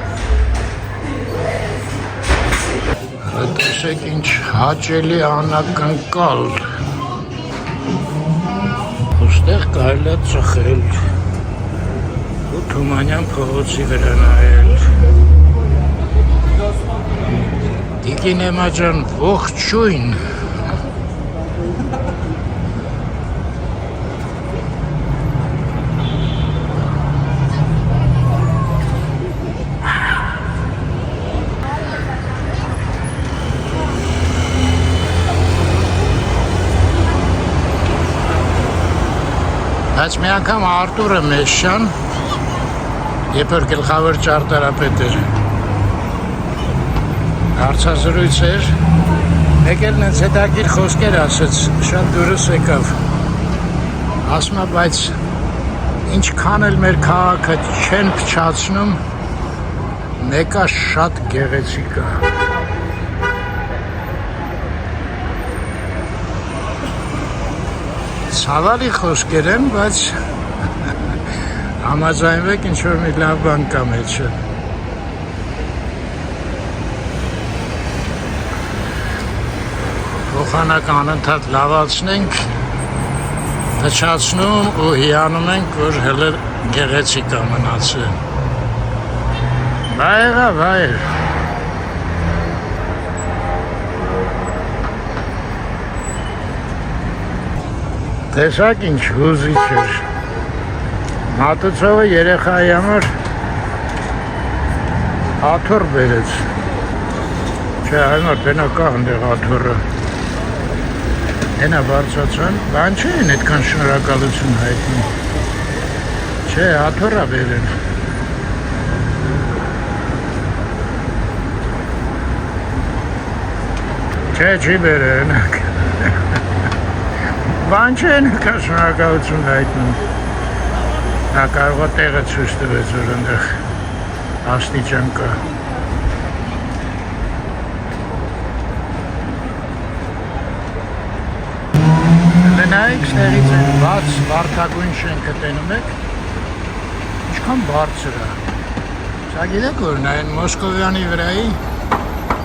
Տեսեք ինչ հաճելի անակնկալ։ Ոստեղ կարելի է ծխել ու Թումանյան փողոցի վրա նայել։ Տիկին Էմա ջան, ողջույն։ Բայց մի անգամ Արտուրը Մեշյան, երբ որ գլխավոր ճարտարապետ էր, հարցազրույց էր, եկել նենց հետաքրքիր խոսքեր ասեց, շատ դուրս եկավ։ Ասում է, բայց ինչքան էլ մեր քաղաքը չեն փչացնում, մեկը շատ գեղեցիկ է։ Ցավալի խոսքեր են, բայց համաձայնվեք ինչ-որ մի լավ բան կա մեջը։ Փոխանակ անընդհատ լավացնենք, փչացնում ու հիանում ենք, որ հələ գեղեցիկ է մնացել։ Վայրը, վայր։ Տեսակ ինչ հուզիչ էր։ Մատուցողը երեխայի համար Աթոռ բերեց։ Չէ, այնոր տենա կա հնդեղ աթոռը։ Հենա բարձացան, բան չէին այդքան շնորհակալություն հայտնում։ Չէ, աթոռա բերեն։ Չէ, չի բերեն։ Բան չեն այդքան շնորհակալություն հայտնում։ Նա կարող է տեղը ցույց տվեց, որ այնտեղ աստիճան կա։ Նայեք, ստեղից են բաց վարդագույն շենքը տենում եք, ինչքան բարձր է։ Սա գիտեք որ նայեն Մոսկովյանի վրայի,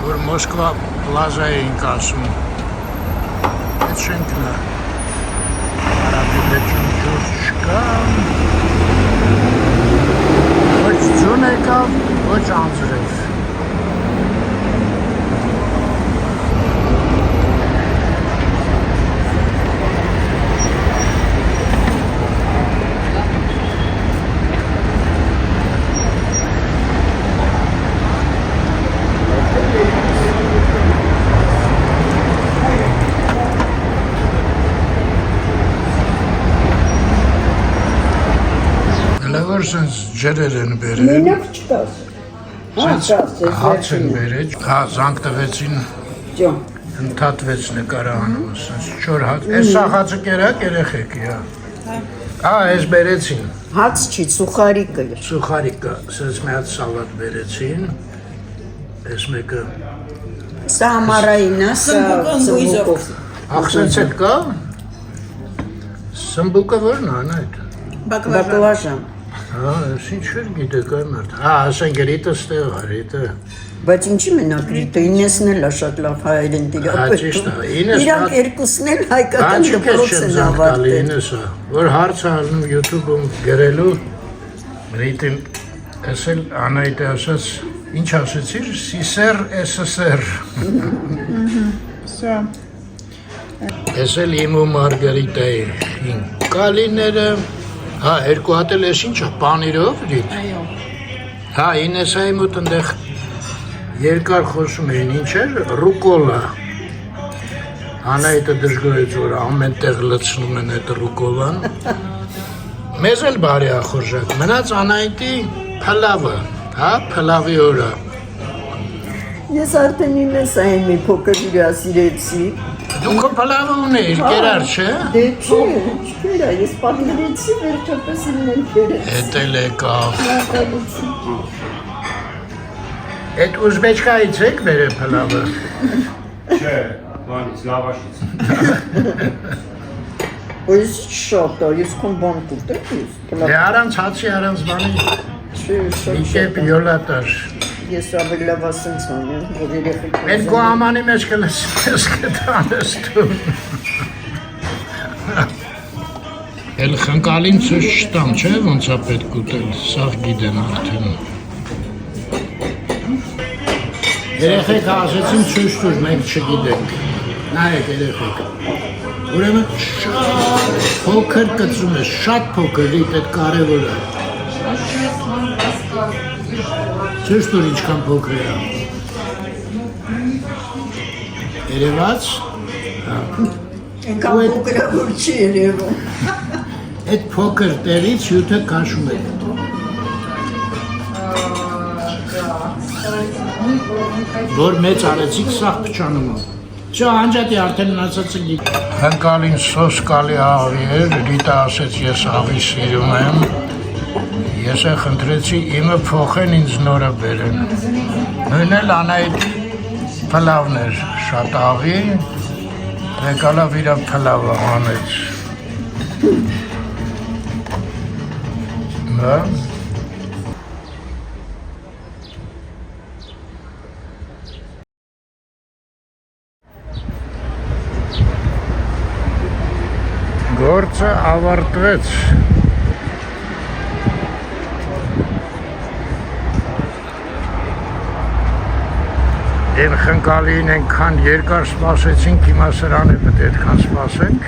որ Մոսկվա պլազայի ենք ասում, այդ շենքն է, հարավի լեջում ջուր չկա, ոչ ձուն եկավ, ոչ անձրև։ Սենց ջրեր են բերել։ Մենակ չկաս։ Հաց են բերել, հա զանգ տվեցին, Ջան։ ընդհատվեց նկարահանումը, սենց չոր հաց։ Այս սա հացը կերակ երեխեքի, հա, այս բերեցին։ Հաց չի, սուխարիկը էր։ Սուխարիկը, սենց մի հատ սալատ բերեցին, այս մեկը։ Սա համարային է, սա սմբուկով։ Ախ, սենց էլ կա։ Սմբուկը որն է այդ։ Բակլաժան։ Հա, ես ինչ էր գիտեք այ մարդ։ Հա, ասենք գրիտը ստեղ է, գրիտը։ Բայց ինչի մենակ գրիտը, 9-ն էլ է շատ լավ հայերեն տիրապետում։ Իրանք երկուսն էլ հայկական դպրոց են ավարտել։ 9-ը, որ հարց առնում YouTube-ում գրելու, գրիտին ասել Անայտը ասաց, ինչ ասեցիր, Սիսեր SSR։ Սա։ Ասել իմ ու Մարգարիտայի կալիները Հա, երկու հատ էլ ես ինչա, պանիրով դիտ։ Այո։ Հա, ինեսայի մոտ ընդեղ երկար խոսում էին, ինչ էր, ռուկոլա։ Անայտը դժգոհեց, որ ամեն տեղ լցնում են այդ ռուկոլան։ Մեզ էլ բարի ախորժակ, մնաց Անայտի փլավը, հա, փլավի օրը։ Ես արդեն ինեսային մի փոքր հյուրասիրեցի։ Դուք փլավը ունեիր, կերար, չէ։ Դե չի, չկերա, ես պատմեցի վերջապես ինեն կերեց։ Էդ էլ եկավ։ Էդ ուզբեջկայից եք բերել փլավը։ Չէ, բանից, լավաշից։ Բայց շատ է, ես քոն բան կուտեք ես։ Դե առանց հացի, առանց բանի, Չէ, մի շատ կեպ յոլատար։ Ես ավելի լավ ասենց անեմ, որ երեխեք Այդ քո ամանի մեջ կլսես կտանես դու։ Էլ խնկալին ցույց չտամ, չէ, ոնց է պետք ուտել, սաղ գիտեն արդեն։ Երեխեք ասեցին ցույց տուր, մենք չգիտենք։ Նայեք երեխեք։ Ուրեմն շատ փոքր կծում է, շատ փոքր, դիտ այդ կարևոր է։ Ցույց տուր ինչքան փոքր է։ Երևաց։ Ենքան փոքրը որ չի երևում։ Այդ փոքր տեղից հյութը քաշում է։ Որ մեծ արեցիք սաղ փչանում է։ Չէ, անջատի արդեն մնացածը գիտ։ Խնկալին սոս կալի աղի էր, Ռիտա ասեց ես աղի սիրում եմ։ Ես է խնդրեցի իմը փոխեն ինձ նորը բերեն։ Նույն էլ Անայիտ փլավն էր, շատ աղի, եկալավ իրա փլավը անեց։ Հա։ Գործը ավարտվեց։ Այն խնկալին այնքան երկար սպասեցինք, հիմա սրան է պետք այդքան սպասենք։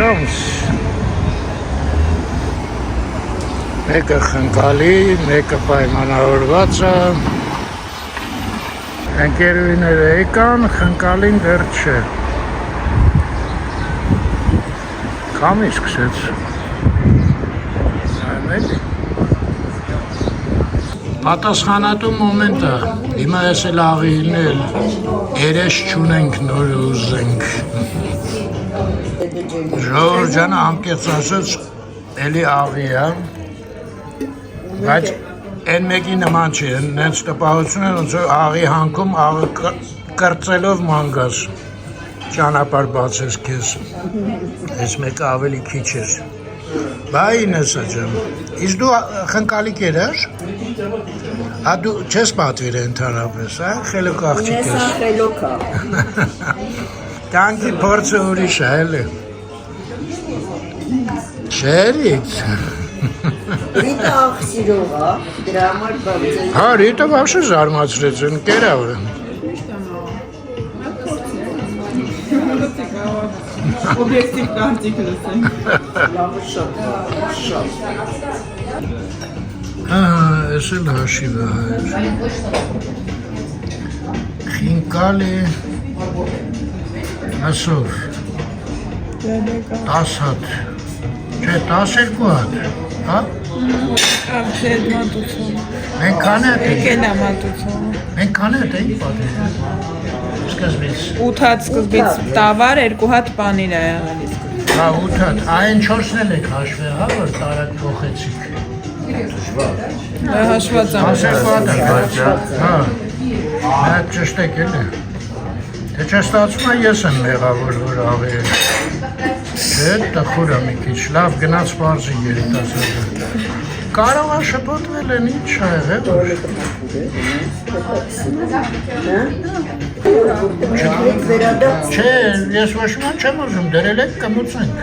տոմս։ Մեկը խնկալի, մեկը պայմանավորված է։ Ընկերուհիները եկան, խնկալին դեռ չէ։ Քամի սկսեց։ Այմելի։ Պատասխանատու մոմենտ է, հիմա ես էլ աղիին էլ երեշ չունենք նոր ուզենք։ Ժողովուրդ ջանը անկեղծ ասած էլի աղի է, բայց են մեկի նման չի, նենց տպահություն են ոնց որ աղի հանքում աղը կրծելով մանգաս, ճանապարհ բացես քեզ, այս մեկը ավելի քիչ էր։ Բայ Ինեսա ջան, իսկ դու խնկալիք երար? Հա դու չես պատվիր ընդհանրապես, հա? Խելոք աղջիկ ես։ Ես խելոք է։ Կյանքի փորձը ուրիշ է, էլի։ Շերից։ Ռիտա աղսիրող է, դրա համար բարձր։ Հա, Ռիտա վաշը զարմացրեց, ընկերավ է։ Օբյեկտիվ կարծիք լսենք։ Լավը շատ։ Ես էլ հաշիվ է հայր։ Խինկալի ասով 10 հատ, չէ 12 հատ, հա? Ապշետ մատուցում։ Մենք քանի հատ ենք, Եկել է մատուցում։ մենք քանի հատ ենք պատրել, սկզբից։ 8 հատ սկզբից տավար, 2 հատ պանիր է եղել իսկ։ Հա 8 հատ, այն 4-ն էլ եք հաշվել, հա, որ տարակ փոխեցիք։ Դա հաշված է։ 12 հատ եք հաշվել, հա, այդ ճշտ եք էլ է։ Թե չստացվում է ես եմ մեղավոր, որ աղի է։ Չէ, տխուր է մի քիչ, լավ գնաց պարզի երիտասարդը։ Կարող է շփոթվել են, ինչ է եղել, որ։ Չէ, ես ոչ ման չեմ ուզում, դրել եք կմուծենք,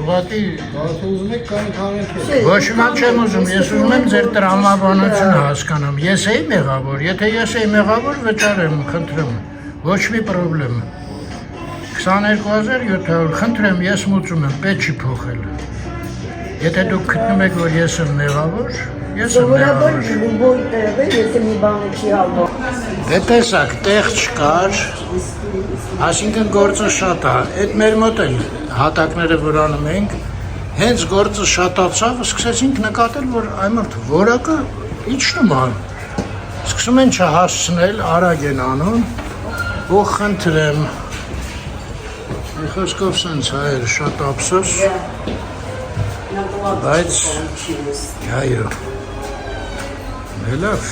ուղղակի ուզում եք կամ քանեք։ ոչ ման չեմ ուզում, ես ուզում եմ ձեր տրամաբանությունը հասկանամ, ես էի մեղավոր, եթե ես էի մեղավոր, վճարեմ, խնդրեմ, ոչ մի պրոբլեմ, 22,700, խնդրեմ, ես մուծում եմ, պետք չի փոխել, եթե դուք գտնում եք, որ ես եմ մեղավոր, ես եմ մեղավոր։ Լուբոյ տեղ է, եթե մի բանը չի հալվող։ Դե տեսակ, տեղ չկար, այսինքն գործը շատ է, այդ մեր մոտ էլ հատակները որ անում ենք, հենց գործը շատացավ, սկսեցինք նկատել, որ այմարդ որակը իջնում է, սկսում են չհասցնել, արագ են անում, ու խնդրեմ, մի խոսքով սենց հայր շատ ափսոս, բայց, այո, լավ,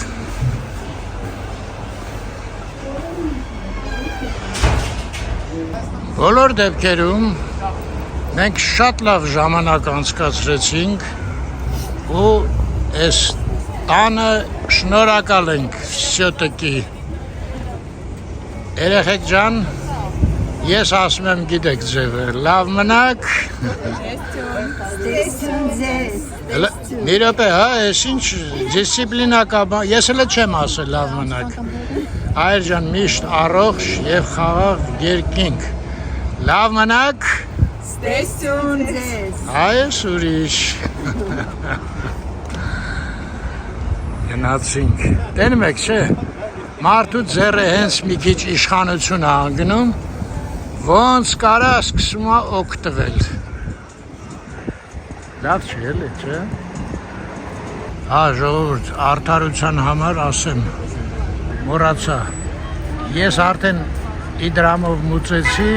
բոլոր դեպքերում մենք շատ լավ ժամանակ անցկացրեցինք ու այս տանը շնորհակալ ենք վսյոտիկի։ Երեխեք ջան, ես ասում եմ գիտեք ձևը, լավ մնաք։ Մի րոպե, հա, ես ինչ դիսցիպլինա կա, ես էլ չեմ ասել լավ մնաք։ Այր ջան, միշտ առողջ և խաղաղ երկինք։ Լավ մնաք։ Ստեսություն ձեզ։ Այս ուրիշ։ Գնացինք։ Տենում եք, չէ, մարդու ձեռը հենց մի քիչ իշխանություն է անգնում, ոնց կարա սկսում է օգտվել։ Լավ չի էլի, չէ։ Հա, ժողովուրդ, արդարության համար ասեմ, մոռացա, ես արդեն իդրամով մուծեցի,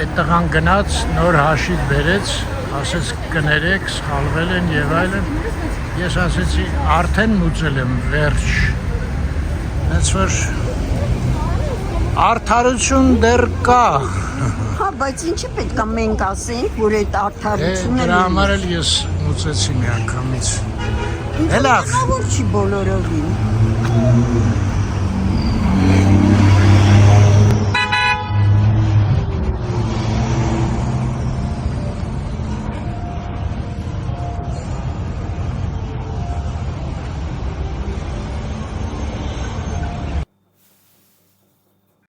այդ տղան գնաց, նոր հաշիվ բերեց, ասեց կներեք, սխալվել են և այլն, ես ասեցի արդեն մուծել եմ, վերջ, հենց որ արդարություն դեռ կա։ Հա, բայց ինչի պետք է մենք ասենք, որ այդ արդարությունը Դրա համար էլ ես մուծեցի մի անգամից։ Լավ։ Որ չի բոլորովին։